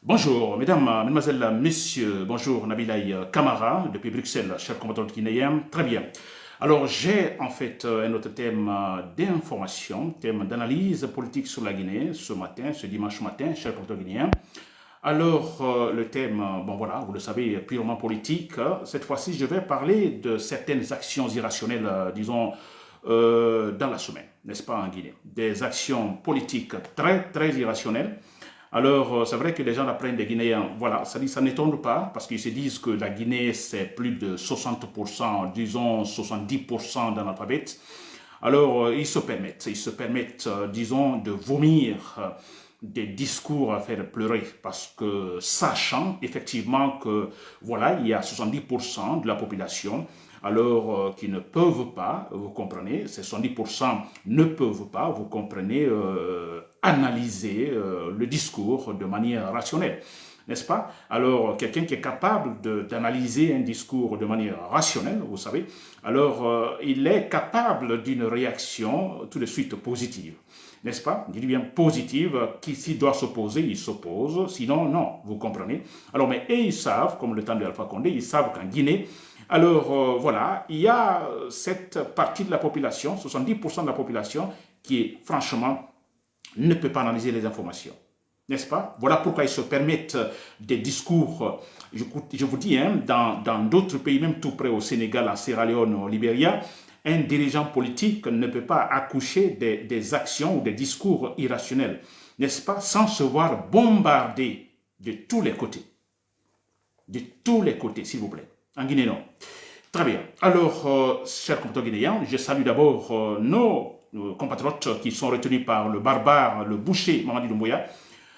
Bonjour, mesdames, mesdemoiselles, messieurs, bonjour Nabilaï Kamara, depuis Bruxelles, cher compatriote guinéen, très bien. Alors j'ai en fait un autre thème d'information, thème d'analyse politique sur la Guinée, ce matin, ce dimanche matin, cher compatriote guinéen. Alors le thème, bon voilà, vous le savez, purement politique. Cette fois-ci, je vais parler de certaines actions irrationnelles, disons, dans la semaine, n'est-ce pas, en Guinée. Des actions politiques très irrationnelles. Alors, c'est vrai que les gens apprennent des Guinéens, voilà, ça n'étonne pas, parce qu'ils se disent que la Guinée, c'est plus de 60%, disons 70% d'analphabètes. Alors, ils se permettent, disons, de vomir des discours à faire pleurer, parce que sachant effectivement que, voilà, il y a 70% de la population alors qui ne peuvent pas, vous comprenez, ces 70% ne peuvent pas, vous comprenez, analyser le discours de manière rationnelle, n'est-ce pas? Alors, quelqu'un qui est capable d'analyser un discours de manière rationnelle, vous savez, alors il est capable d'une réaction tout de suite positive. N'est-ce pas? Je dis bien positive, qui s'il doit s'opposer, il s'oppose, sinon non, vous comprenez? Alors, mais ils savent, comme le temps de Alpha Condé, ils savent qu'en Guinée, alors voilà, il y a cette partie de la population, 70% de la population, qui franchement ne peut pas analyser les informations. N'est-ce pas? Voilà pourquoi ils se permettent des discours, je vous dis, hein, dans d'autres pays, même tout près au Sénégal, en Sierra Leone, au Libéria, un dirigeant politique ne peut pas accoucher des actions ou des discours irrationnels, n'est-ce pas? Sans se voir bombardé de tous les côtés. De tous les côtés, s'il vous plaît. En Guinée, non. Très bien. Alors, chers compatriotes guinéens, je salue d'abord nos compatriotes qui sont retenus par le barbare, le boucher Mamadi Doumbouya.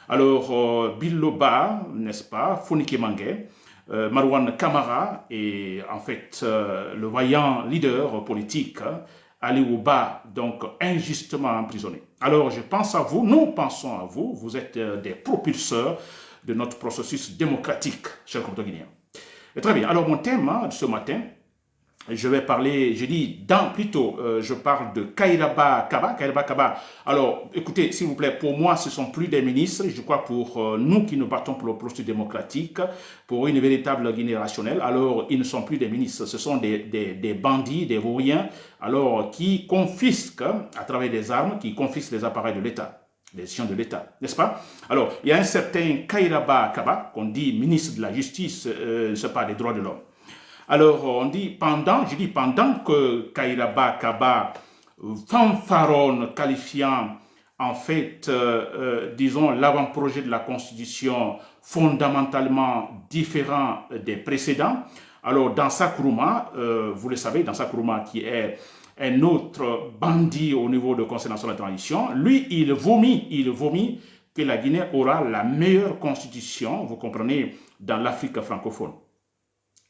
Alors, Biloba, n'est-ce pas, Fonike Mangué, Marwan Kamara et en fait le vaillant leader politique Ali Ouba, donc injustement emprisonné. Alors, je pense à vous, nous pensons à vous, vous êtes des propulseurs de notre processus démocratique, chers compatriotes guinéens. Et très bien. Alors, mon thème de ce matin, je vais parler, je dis, je parle de Kairaba Kaba. Alors, écoutez, s'il vous plaît, pour moi, ce ne sont plus des ministres. Je crois pour nous qui nous battons pour le processus démocratique, pour une véritable Guinée rationnelle, alors ils ne sont plus des ministres. Ce sont des bandits, des vauriens, alors qui confisquent, à travers des armes, qui confisquent les appareils de l'État. Les décisions de l'État, n'est-ce pas? Alors, il y a un certain Kairaba Kaba, qu'on dit ministre de la Justice, c'est pas des droits de l'homme. Alors, on dit pendant que Kairaba Kaba fanfaronne qualifiant en fait, disons, l'avant-projet de la Constitution fondamentalement différent des précédents. Alors, dans Sakuruma, vous le savez, dans Sakuruma qui est un autre bandit au niveau du Conseil national de la transition, lui, il vomit que la Guinée aura la meilleure constitution, vous comprenez, dans l'Afrique francophone.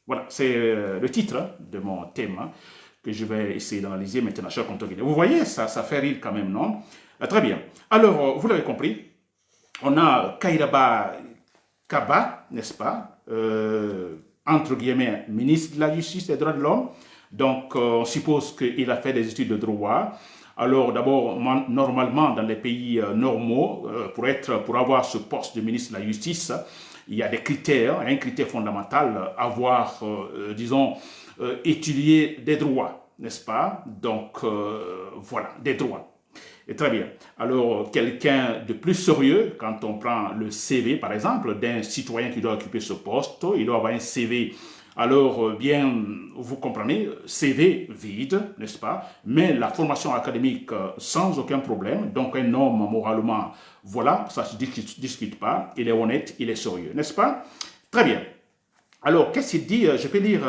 Voilà, c'est le titre de mon thème que je vais essayer d'analyser maintenant, cher compatriotes guinéens. Vous voyez, ça fait rire quand même, non? Très bien. Alors, vous l'avez compris, on a Kairaba Kaba, n'est-ce pas, entre guillemets, ministre de la Justice et des droits de l'homme. Donc, on suppose qu'il a fait des études de droit. Alors, d'abord, normalement, dans les pays normaux, pour avoir ce poste de ministre de la Justice, il y a des critères, un critère fondamental, avoir, disons, étudié des droits, n'est-ce pas? Donc, voilà, des droits. Et très bien. Alors, quelqu'un de plus sérieux, quand on prend le CV, par exemple, d'un citoyen qui doit occuper ce poste, il doit avoir un CV. Alors, bien, vous comprenez, CV vide, n'est-ce pas? Mais la formation académique sans aucun problème. Donc, un homme moralement, voilà, ça ne se discute pas. Il est honnête, il est sérieux, n'est-ce pas? Très bien. Alors, qu'est-ce qu'il dit? Je peux lire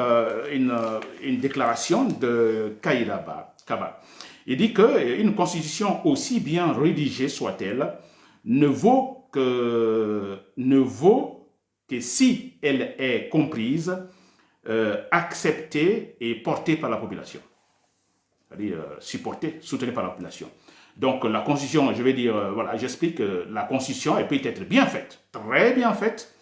une déclaration de Kairaba Kaba. Il dit qu'une constitution aussi bien rédigée soit-elle ne vaut que si elle est comprise, acceptée et portée par la population. C'est-à-dire supportée, soutenue par la population. Donc la constitution, je vais dire, voilà, j'explique que la constitution, elle peut être bien faite, très bien faite,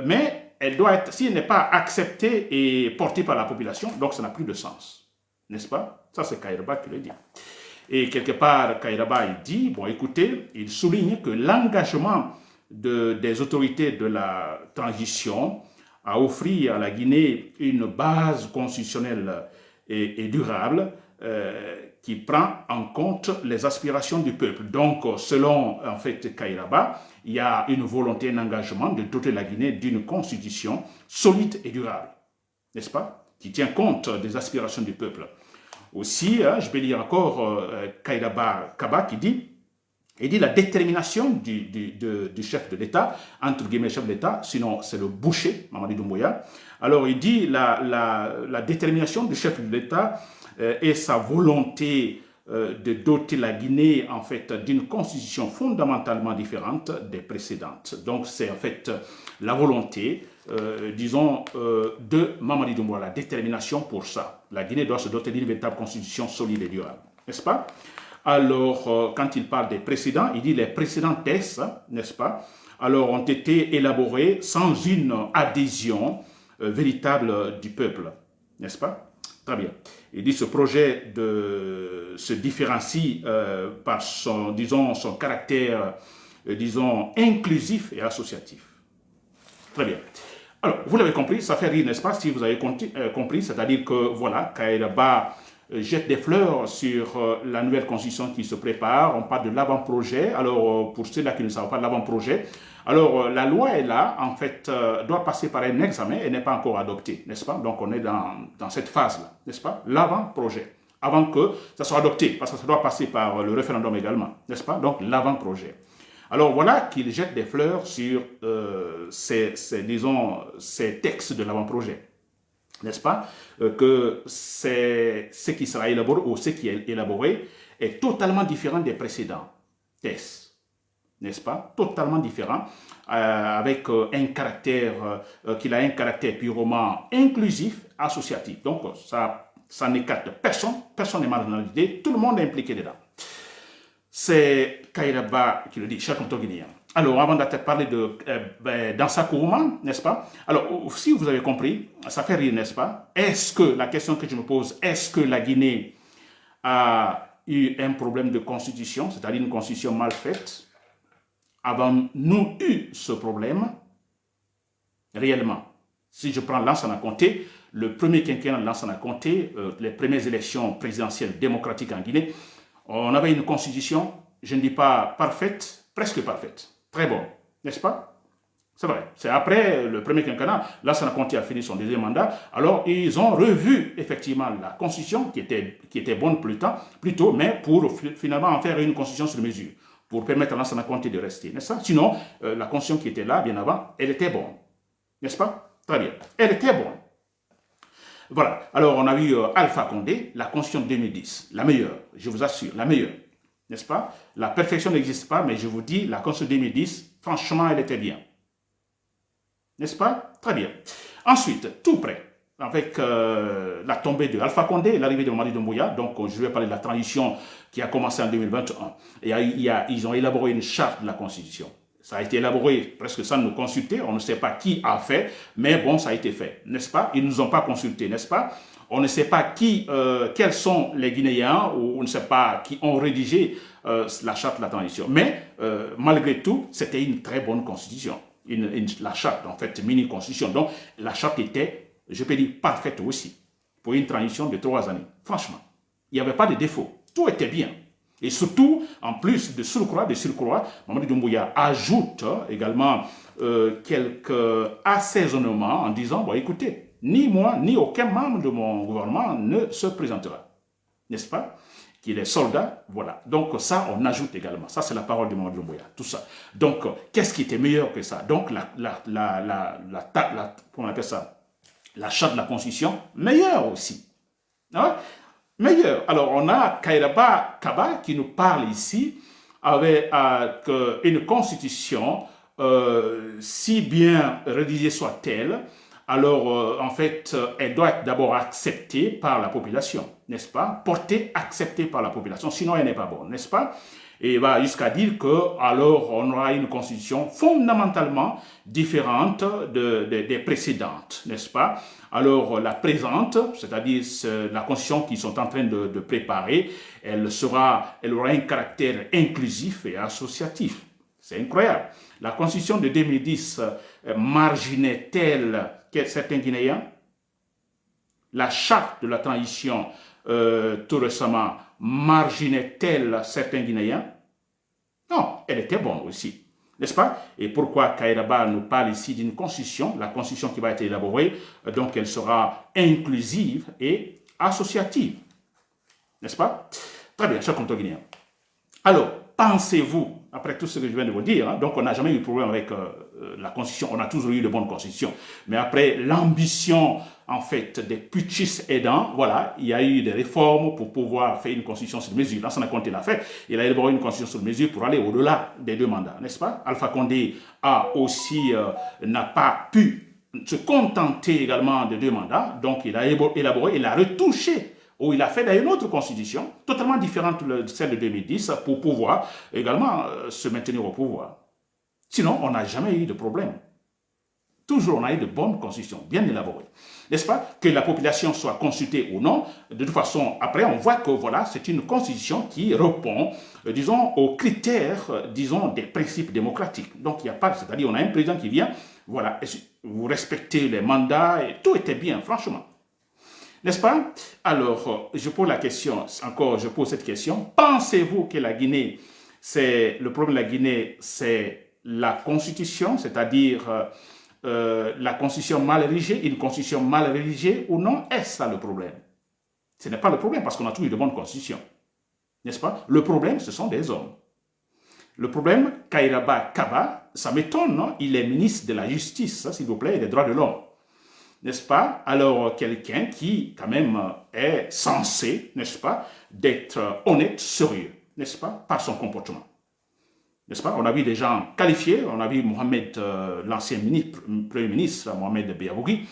mais elle doit être, si elle n'est pas acceptée et portée par la population, donc ça n'a plus de sens. N'est-ce pas? Ça, c'est Kairaba qui le dit. Et quelque part, Kairaba, il dit, bon, écoutez, il souligne que l'engagement des autorités de la transition à offrir à la Guinée une base constitutionnelle et durable qui prend en compte les aspirations du peuple. Donc, selon en fait Kairaba, il y a une volonté, un engagement de doter la Guinée d'une constitution solide et durable, n'est-ce pas, qui tient compte des aspirations du peuple. Aussi, je vais lire encore Kairaba Kaba qui dit, la détermination du chef de l'État, entre guillemets chef de l'État, sinon c'est le boucher, Mamadi Doumbouya. Alors il dit la détermination du chef de l'État et sa volonté de doter la Guinée en fait d'une constitution fondamentalement différente des précédentes. Donc c'est en fait la volonté, disons, de Mamadi Doumbouya, la détermination pour ça. La Guinée doit se doter d'une véritable constitution solide et durable, n'est-ce pas? Alors, quand il parle des précédents, il dit les précédents tests, n'est-ce pas, alors ont été élaborés sans une adhésion véritable du peuple, n'est-ce pas? Très bien. Il dit ce projet se différencie par son, disons, son caractère, disons, inclusif et associatif. Très bien. Alors, vous l'avez compris, ça fait rire, n'est-ce pas, si vous avez compris, c'est-à-dire que, voilà, Kairaba jette des fleurs sur la nouvelle constitution qui se prépare. On parle de l'avant-projet. Alors, pour ceux-là qui ne savent pas l'avant-projet, alors la loi est là, en fait, doit passer par un examen et n'est pas encore adoptée, n'est-ce pas? Donc, on est dans cette phase-là, n'est-ce pas? L'avant-projet, avant que ça soit adopté, parce que ça doit passer par le référendum également, n'est-ce pas? Donc, l'avant-projet. Alors, voilà qu'il jette des fleurs sur disons, ces textes de l'avant-projet. N'est-ce pas, que ce qui sera élaboré ou ce qui est élaboré est totalement différent des précédents tests, n'est-ce pas, totalement différent, avec un caractère, qu'il a un caractère purement inclusif, associatif. Donc, ça n'écarte personne, personne n'est marginalisé, tout le monde est impliqué dedans. C'est Kairaba qui le dit, cher compteur guinéen. Alors, avant de parler de Dansa Kourouman, n'est-ce pas? Alors, si vous avez compris, ça fait rire, n'est-ce pas? Est-ce que, la question que je me pose, est-ce que la Guinée a eu un problème de constitution, c'est-à-dire une constitution mal faite? Avons-nous eu ce problème? Réellement. Si je prends Lansana Conté, le premier quinquennat de Lansana Conté, les premières élections présidentielles démocratiques en Guinée, on avait une constitution, je ne dis pas parfaite, presque parfaite. Très bon, n'est-ce pas? C'est vrai. C'est après le premier quinquennat, Lansana Conté a fini son deuxième mandat. Alors, ils ont revu effectivement la constitution qui était bonne plus tôt, mais pour finalement en faire une constitution sur mesure, pour permettre à Lansana Conté de rester, n'est-ce pas? Sinon, la constitution qui était là, bien avant, elle était bonne. N'est-ce pas? Très bien. Elle était bonne. Voilà. Alors, on a eu Alpha Condé, la constitution de 2010, la meilleure, je vous assure, la meilleure. N'est-ce pas? La perfection n'existe pas, mais je vous dis, la constitution 2010, franchement, elle était bien. N'est-ce pas? Très bien. Ensuite, tout près, avec la tombée de Alpha Condé et l'arrivée de Mamadi Doumbouya, donc je vais parler de la transition qui a commencé en 2021. Et ils ont élaboré une charte de la Constitution. Ça a été élaboré presque sans nous consulter, on ne sait pas qui a fait, mais bon, ça a été fait, n'est-ce pas? Ils ne nous ont pas consultés, n'est-ce pas? On ne sait pas quels sont les Guinéens, ou on ne sait pas qui ont rédigé la charte de la transition. Mais malgré tout, c'était une très bonne constitution. La charte, en fait, mini-constitution. Donc, la charte était, je peux dire, parfaite aussi, pour une transition de 3 années. Franchement, il n'y avait pas de défaut. Tout était bien. Et surtout, en plus de surcroît, Mamadi Doumbouya ajoute également quelques assaisonnements en disant, bon, écoutez, ni moi, ni aucun membre de mon gouvernement ne se présentera. N'est-ce pas? Qu'il est soldat, voilà. Donc ça, on ajoute également. Ça, c'est la parole de Mamadi Doumbouya, tout ça. Donc, qu'est-ce qui était meilleur que ça? Donc, comment on appelle ça? La charte de la Constitution, meilleure aussi. Ah ouais? Meilleur. Alors, on a Kairaba Kaba qui nous parle ici avec une constitution, si bien rédigée soit-elle, alors en fait, elle doit être d'abord acceptée par la population, n'est-ce pas? Portée, acceptée par la population, sinon elle n'est pas bonne, n'est-ce pas? Et il va jusqu'à dire que alors on aura une constitution fondamentalement différente des précédentes, n'est-ce pas? Alors la présente, c'est-à-dire la constitution qu'ils sont en train de préparer, elle aura un caractère inclusif et associatif. C'est incroyable. La constitution de 2010 marginait-elle certains Guinéens? La charte de la transition tout récemment marginait-elle certains Guinéens? Non, elle était bonne aussi, n'est-ce pas? Et pourquoi Kairaba nous parle ici d'une constitution, la constitution qui va être élaborée, donc elle sera inclusive et associative, n'est-ce pas? Très bien, chers compatriotes guinéens. Alors, pensez-vous, après tout ce que je viens de vous dire, hein, donc on n'a jamais eu de problème avec la constitution, on a toujours eu de bonnes constitutions, mais après l'ambition en fait des putschistes aidants, voilà, il y a eu des réformes pour pouvoir faire une constitution sur mesure. Lansana Conté l'a fait, il a élaboré une constitution sur mesure pour aller au-delà des 2 mandats, n'est-ce pas? Alpha Condé a aussi, n'a pas pu se contenter également de 2 mandats, donc il a élaboré, il a retouché, où il a fait d'ailleurs une autre constitution, totalement différente de celle de 2010, pour pouvoir également se maintenir au pouvoir. Sinon, on n'a jamais eu de problème. Toujours, on a eu de bonnes constitutions, bien élaborées. N'est-ce pas? Que la population soit consultée ou non, de toute façon, après, on voit que voilà, c'est une constitution qui répond, disons, aux critères, disons, des principes démocratiques. Donc, il n'y a pas, c'est-à-dire, on a un président qui vient, voilà, vous respectez les mandats, et tout était bien, franchement. N'est-ce pas? Alors, je pose la question, encore, je pose cette question. Pensez-vous que la Guinée, le problème de la Guinée, c'est la constitution, c'est-à-dire la constitution mal rédigée, une constitution mal rédigée ou non? Est-ce ça le problème? Ce n'est pas le problème parce qu'on a toujours eu de bonnes constitutions. N'est-ce pas? Le problème, ce sont des hommes. Le problème, Kairaba Kaba, ça m'étonne, non? Il est ministre de la Justice, s'il vous plaît, et des droits de l'homme. N'est-ce pas? Alors, quelqu'un qui, quand même, est censé, n'est-ce pas, d'être honnête, sérieux, n'est-ce pas, par son comportement. N'est-ce pas? On a vu des gens qualifiés, on a vu Mohamed, l'ancien premier ministre, Mohamed Beyabougui.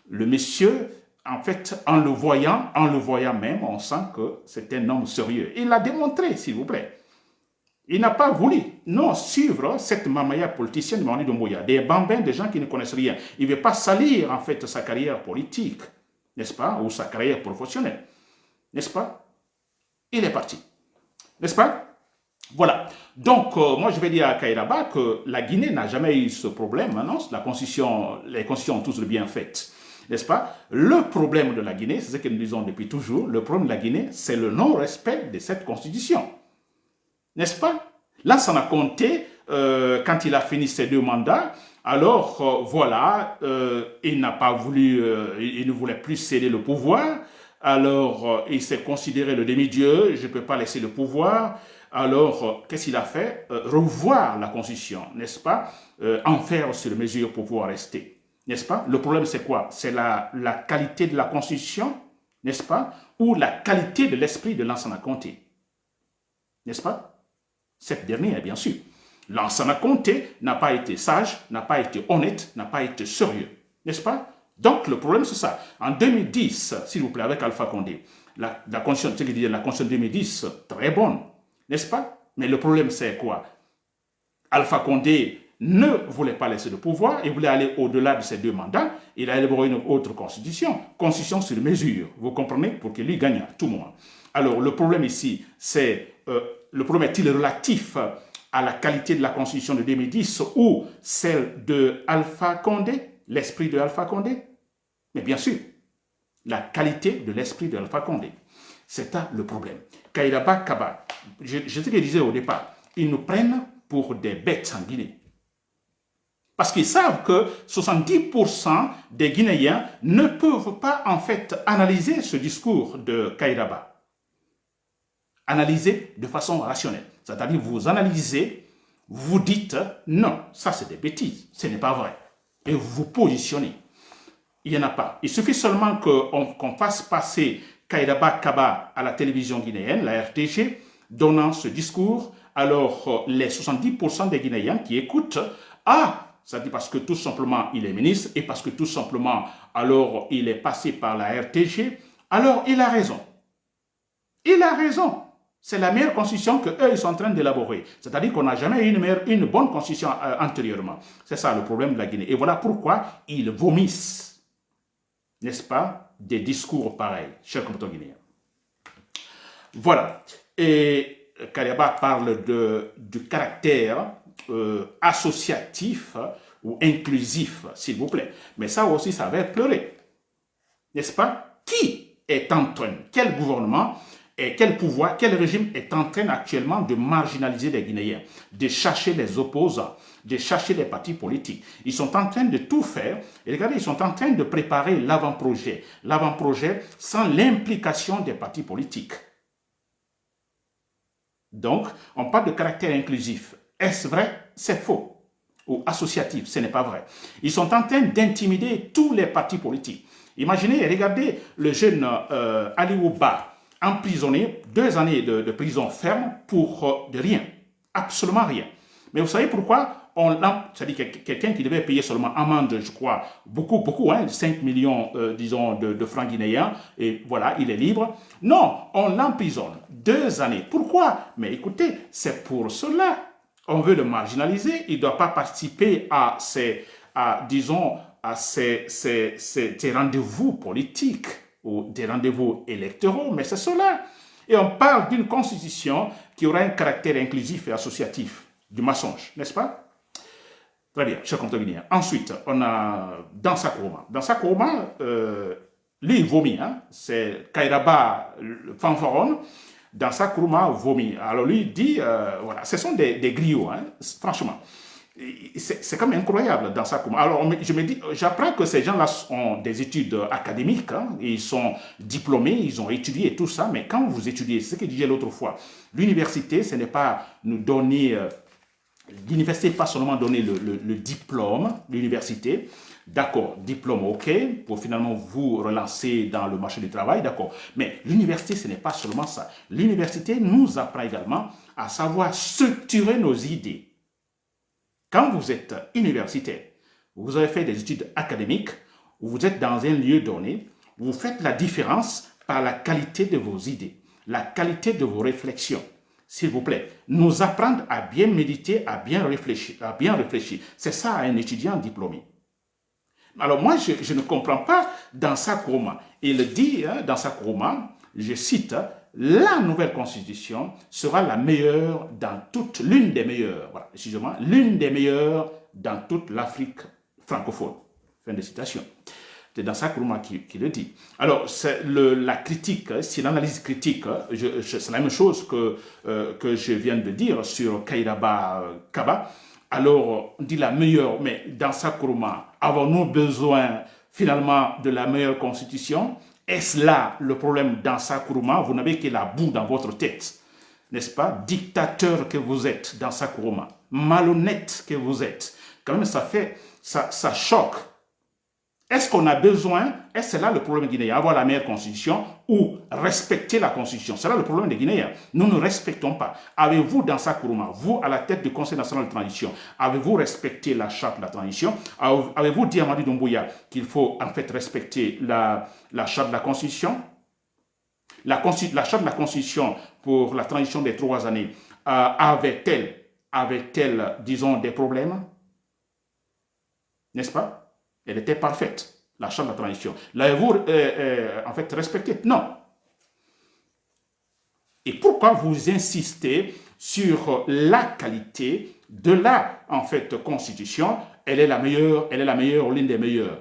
Le monsieur, en fait, en le voyant même, on sent que c'est un homme sérieux. Il l'a démontré, s'il vous plaît. Il n'a pas voulu, non, suivre cette mamaya politicienne de Mamadi Doumbouya, des bambins, des gens qui ne connaissent rien. Il ne veut pas salir, en fait, sa carrière politique, n'est-ce pas, ou sa carrière professionnelle, n'est-ce pas? Il est parti, n'est-ce pas? Voilà. Donc, moi, je vais dire à Kairaba que la Guinée n'a jamais eu ce problème, non? Les constitutions ont tous bien faites, n'est-ce pas? Le problème de la Guinée, c'est ce que nous disons depuis toujours, le problème de la Guinée, c'est le non-respect de cette constitution. N'est-ce pas? Lansana Conté, quand il a fini ses 2 mandats, alors voilà, il n'a pas voulu, il ne voulait plus céder le pouvoir, alors il s'est considéré le demi-dieu, je ne peux pas laisser le pouvoir, alors qu'est-ce qu'il a fait? Revoir la constitution, n'est-ce pas? En faire sur mesure pour pouvoir rester, n'est-ce pas? Le problème c'est quoi? C'est la qualité de la constitution, n'est-ce pas? Ou la qualité de l'esprit de Lansana Conté, n'est-ce pas? Cette dernière, bien sûr. Lansana Conté n'a pas été sage, n'a pas été honnête, n'a pas été sérieux. N'est-ce pas? Donc, le problème, c'est ça. En 2010, s'il vous plaît, avec Alpha Condé, la constitution, ce qu'il dit, la constitution 2010, très bonne. N'est-ce pas? Mais le problème, c'est quoi? Alpha Condé ne voulait pas laisser le pouvoir, il voulait aller au-delà de ses 2 mandats, il a élaboré une autre constitution sur mesure, vous comprenez, pour qu'il lui gagne à tout moment. Alors, le problème ici, c'est, le problème est-il relatif à la qualité de la constitution de 2010 ou celle de Alpha Condé, l'esprit de Alpha Condé? Mais bien sûr, la qualité de l'esprit de Alpha Condé. C'est ça le problème. Kairaba Kaba, je te le disais au départ, ils nous prennent pour des bêtes en Guinée. Parce qu'ils savent que 70% des Guinéens ne peuvent pas en fait analyser ce discours de Kairaba. Analyser de façon rationnelle. C'est-à-dire vous analysez, vous dites non, ça c'est des bêtises, ce n'est pas vrai. Et vous vous positionnez. Il n'y en a pas. Il suffit seulement qu'on fasse passer Kairaba Kaba à la télévision guinéenne, la RTG, donnant ce discours. Alors les 70% des Guinéens qui écoutent, ça dit parce que tout simplement il est ministre et parce que tout simplement alors il est passé par la RTG, alors il a raison. Il a raison. C'est la meilleure constitution qu'eux, ils sont en train d'élaborer. C'est-à-dire qu'on n'a jamais eu une bonne constitution antérieurement. C'est ça le problème de la Guinée. Et voilà pourquoi ils vomissent, n'est-ce pas, des discours pareils, chers compatriotes guinéens. Voilà. Et Kairaba parle du caractère associatif ou inclusif, s'il vous plaît. Mais ça aussi, ça va pleurer. N'est-ce pas? Qui est en train, quel gouvernement et quel pouvoir, quel régime est en train actuellement de marginaliser les Guinéens, de chercher les opposants, de chercher les partis politiques? Ils sont en train de tout faire. Et regardez, ils sont en train de préparer l'avant-projet. L'avant-projet sans l'implication des partis politiques. Donc, on parle de caractère inclusif. Est-ce vrai? C'est faux. Ou associatif, ce n'est pas vrai. Ils sont en train d'intimider tous les partis politiques. Imaginez, regardez le jeune Aliou Ba, emprisonné, 2 années de prison ferme pour de rien, absolument rien. Mais vous savez pourquoi c'est-à-dire quelqu'un qui devait payer seulement amende, je crois, beaucoup, 5 millions, disons, de francs guinéens, et voilà, il est libre. Non, on l'emprisonne 2 années. Pourquoi? Mais écoutez, c'est pour cela. On veut le marginaliser, il ne doit pas participer à ces rendez-vous politiques ou des rendez-vous électoraux, mais c'est cela. Et on parle d'une constitution qui aura un caractère inclusif et associatif, du mensonge, n'est-ce pas? Très bien, cher comptable. Ensuite, on a Dansa Kourma. Dansa Kourma, lui, il vomit, hein? C'est Kairaba Fanfaron. Dansa Kourma vomit. Alors lui dit, voilà, ce sont des griots, hein? Franchement. C'est quand même incroyable dans ça. Alors, je me dis, j'apprends que ces gens-là ont des études académiques, hein, ils sont diplômés, ils ont étudié tout ça, mais quand vous étudiez, c'est ce que je disais l'autre fois, l'université, ce n'est pas nous donner, l'université, pas seulement donner le diplôme, l'université, d'accord, diplôme, ok, pour finalement vous relancer dans le marché du travail, d'accord, mais l'université, ce n'est pas seulement ça. L'université nous apprend également à savoir structurer nos idées. Quand vous êtes universitaire, vous avez fait des études académiques, vous êtes dans un lieu donné, vous faites la différence par la qualité de vos idées, la qualité de vos réflexions. S'il vous plaît, nous apprendre à bien méditer, à bien réfléchir. C'est ça un étudiant diplômé. Alors moi, je ne comprends pas Dansa Kourma. Il dit, hein, Dansa Kourma, je cite, la nouvelle constitution sera la meilleure dans toute, l'une des meilleures, voilà, excusez-moi, l'une des meilleures dans toute l'Afrique francophone. Fin de citation. C'est Dansa Kourma qui le dit. Alors, la critique, c'est l'analyse critique, c'est la même chose que je viens de dire sur Kairaba Kaba. Alors, on dit la meilleure, mais Dansa Kourma, avons-nous besoin finalement de la meilleure constitution? Est-ce là le problème Dansa Kourma? Vous n'avez que la boue dans votre tête, n'est-ce pas? Dictateur que vous êtes, Dansa Kourma, malhonnête que vous êtes. Quand même, ça choque. Est-ce qu'on a besoin, est-ce que c'est là le problème guinéen, avoir la meilleure constitution ou respecter la constitution? C'est là le problème des Guinéens. Nous ne respectons pas. Avez-vous, Dansa Kourma, vous à la tête du Conseil national de transition, avez-vous respecté la charte de la transition? Avez-vous dit à Mamadi Doumbouya qu'il faut en fait respecter la charte de la constitution? La charte de la constitution pour la transition des 3 années, avait-elle, disons, des problèmes? N'est-ce pas? Elle était parfaite, la charte de la transition. L'avez-vous en fait respectée? Non. Et pourquoi vous insistez sur la qualité de la en fait constitution? Elle est la meilleure, l'une des meilleures.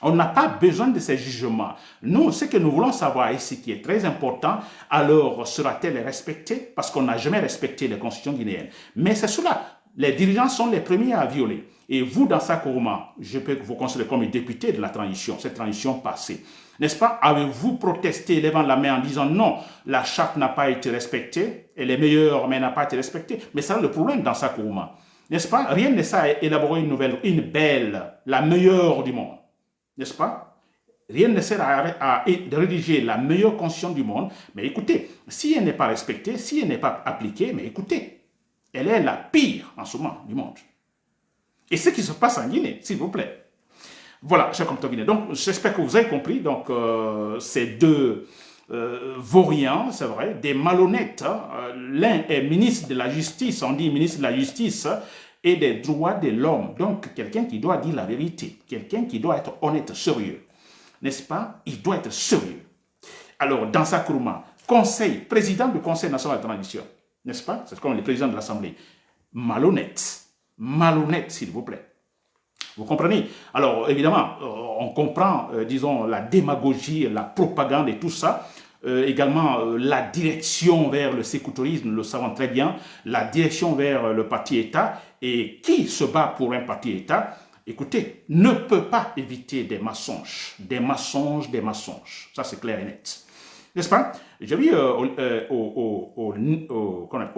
On n'a pas besoin de ces jugements. Nous, ce que nous voulons savoir ici, qui est très important, alors sera-t-elle respectée? Parce qu'on n'a jamais respecté les constitutions guinéennes. Mais c'est cela. Les dirigeants sont les premiers à violer. Et vous, Dansa Kourma, je peux vous considérer comme député de la transition, cette transition passée. N'est-ce pas? Avez-vous protesté, levant la main en disant non, la charte n'a pas été respectée, elle est meilleure, mais elle n'a pas été respectée? Mais c'est le problème, Dansa Kourma. N'est-ce pas? Rien ne sert à élaborer une belle, la meilleure du monde. N'est-ce pas? Rien ne sert à rédiger la meilleure constitution du monde. Mais écoutez, si elle n'est pas respectée, si elle n'est pas appliquée, mais écoutez, elle est la pire en ce moment du monde. Et ce qui se passe en Guinée, s'il vous plaît. Voilà, chers compatriotes guinéens. Donc, j'espère que vous avez compris. Donc, ces deux vauriens, c'est vrai, des malhonnêtes. Hein. L'un est ministre de la Justice, on dit ministre de la Justice et des droits de l'homme. Donc, quelqu'un qui doit dire la vérité. Quelqu'un qui doit être honnête, sérieux. N'est-ce pas? Il doit être sérieux. Alors, Dansa Kourma, président du Conseil national de transition. N'est-ce pas? C'est comme le président de l'Assemblée. malhonnête. Malhonnête, s'il vous plaît. Vous comprenez? Alors, évidemment, on comprend, disons, la démagogie, la propagande et tout ça. Également, la direction vers le sécoutorisme, nous le savons très bien, la direction vers le parti État. Et qui se bat pour un parti État, écoutez, ne peut pas éviter des mensonges. Des mensonges, des mensonges. Ça, c'est clair et net. N'est-ce pas? J'ai vu au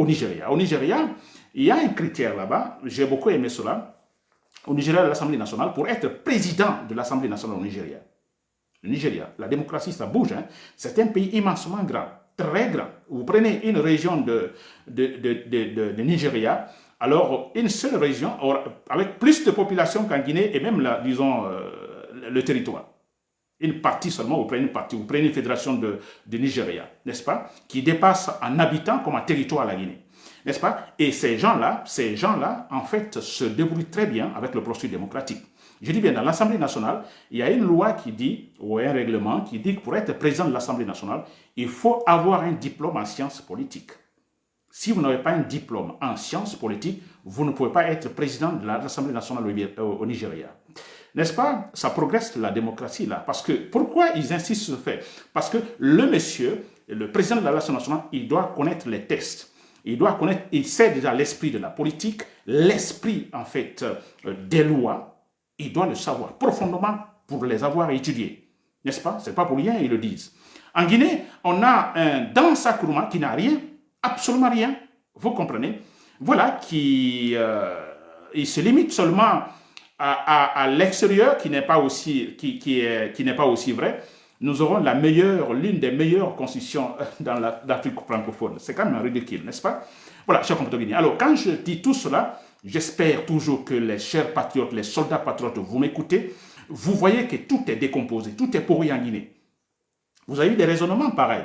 Nigeria. Au Nigeria, il y a un critère là-bas, j'ai beaucoup aimé cela. Au Nigeria, de l'Assemblée nationale, pour être président de l'Assemblée nationale au Nigeria. Le Nigeria, la démocratie, ça bouge. Hein? C'est un pays immensement grand, très grand. Vous prenez une région de Nigeria, alors une seule région, avec plus de population qu'en Guinée, et même, disons, le territoire. Une partie seulement, vous prenez une partie, vous prenez une fédération de Nigeria, n'est-ce pas, qui dépasse en habitants comme en territoire la Guinée. N'est-ce pas? Et ces gens-là, en fait, se débrouillent très bien avec le processus démocratique. Je dis bien, dans l'Assemblée nationale, il y a une loi qui dit, ou un règlement qui dit que pour être président de l'Assemblée nationale, il faut avoir un diplôme en sciences politiques. Si vous n'avez pas un diplôme en sciences politiques, vous ne pouvez pas être président de l'Assemblée nationale au Nigeria. N'est-ce pas? Ça progresse la démocratie là. Parce que, pourquoi ils insistent sur le fait? Parce que le monsieur, le président de l'Assemblée nationale, il doit connaître les textes. Il doit connaître, il sait déjà l'esprit de la politique, l'esprit en fait des lois. Il doit le savoir profondément pour les avoir étudiés. N'est-ce pas? C'est pas pour rien, ils le disent. En Guinée, on a un Dansa Kourouma qui n'a rien, absolument rien. Vous comprenez? Voilà, il se limite seulement à l'extérieur, qui n'est pas aussi, qui n'est pas aussi vrai. Nous aurons l'une des meilleures constitutions dans l'Afrique francophone. C'est quand même ridicule, n'est-ce pas? Voilà, chers compatriotes guinéens. Alors, quand je dis tout cela, j'espère toujours que les chers patriotes, les soldats patriotes, vous m'écoutez. Vous voyez que tout est décomposé, tout est pourri en Guinée. Vous avez eu des raisonnements pareils,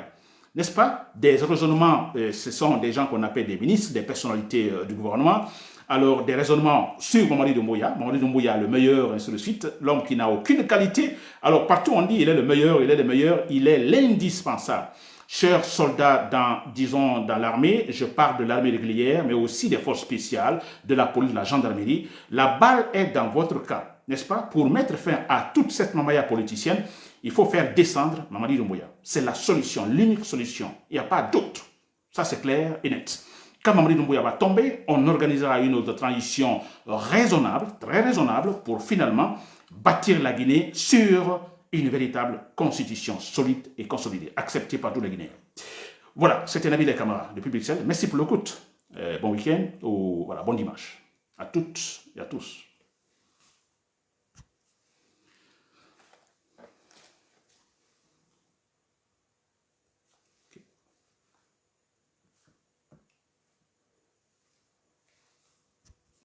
n'est-ce pas? Des raisonnements, ce sont des gens qu'on appelle des ministres, des personnalités du gouvernement. Alors, des raisonnements sur Mamadi Doumbouya, le meilleur, ainsi de suite, l'homme qui n'a aucune qualité. Alors, partout on dit il est le meilleur, il est le meilleur, il est l'indispensable. Chers soldats, disons, dans l'armée, je parle de l'armée régulière, mais aussi des forces spéciales, de la police, de la gendarmerie. La balle est dans votre camp, n'est-ce pas? Pour mettre fin à toute cette mamaya politicienne, il faut faire descendre Mamadi Doumbouya. C'est la solution, l'unique solution. Il n'y a pas d'autre. Ça, c'est clair et net. Quand Mamadi Doumbouya va tomber, on organisera une autre transition raisonnable, très raisonnable, pour finalement bâtir la Guinée sur une véritable constitution solide et consolidée, acceptée par tous les Guinéens. Voilà, c'était Nabil et Camara depuis Bruxelles. Merci pour l'écoute. Bon week-end ou voilà, bon dimanche à toutes et à tous.